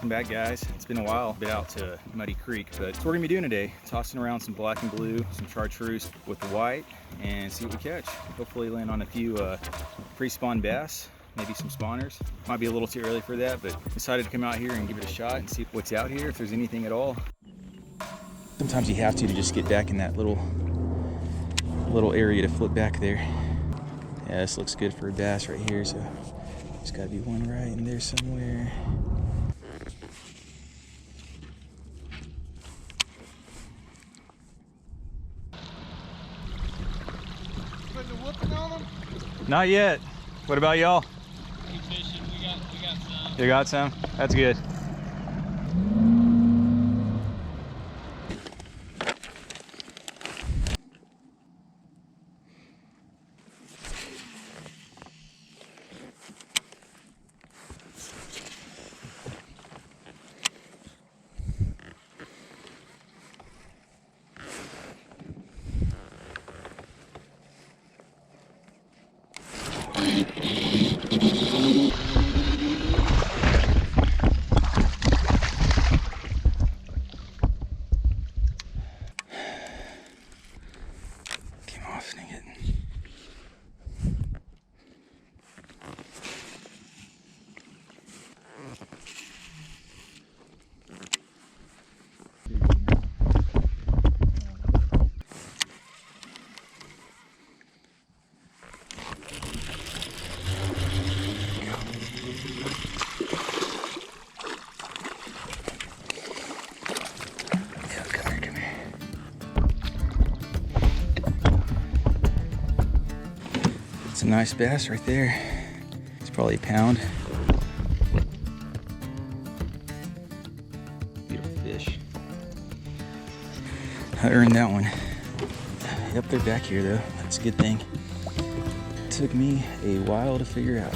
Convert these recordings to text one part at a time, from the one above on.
Welcome back, guys. It's been a while, been out to Muddy Creek, but that's what we're gonna be doing today. Tossing around some black and blue, some chartreuse with the white, and see what we catch. Hopefully land on a few pre-spawn bass, maybe some spawners. Might be a little too early for that, but decided to come out here and give it a shot and see what's out here, if there's anything at all. Sometimes you have to just get back in that little area to flip back there. Yeah, this looks good for a bass right here, so there's gotta be one right in there somewhere. Putting a whooping on them? Not yet. What about y'all? Keep fishing. We got some. You got some? That's good. It's a nice bass right there. It's probably a pound. Beautiful fish. I earned that one. Yep, they're back here though. That's a good thing. It took me a while to figure out.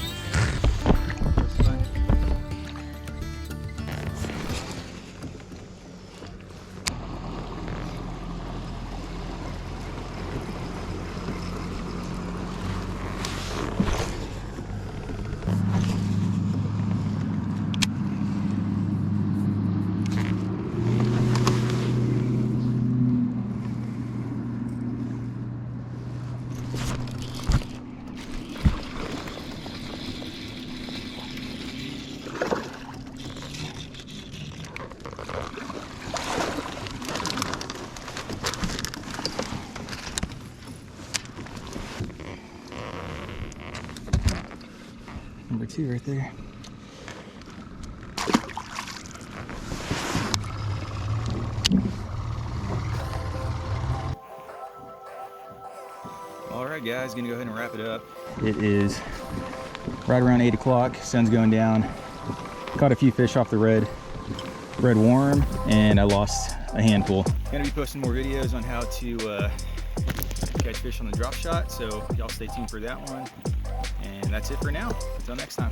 Number 2 right there. All right, guys, gonna go ahead and wrap it up. It is right around 8 o'clock. Sun's going down. Caught a few fish off the red worm, and I lost a handful. Gonna be posting more videos on how to catch fish on the drop shot, so y'all stay tuned for that one. And that's it for now. Until next time.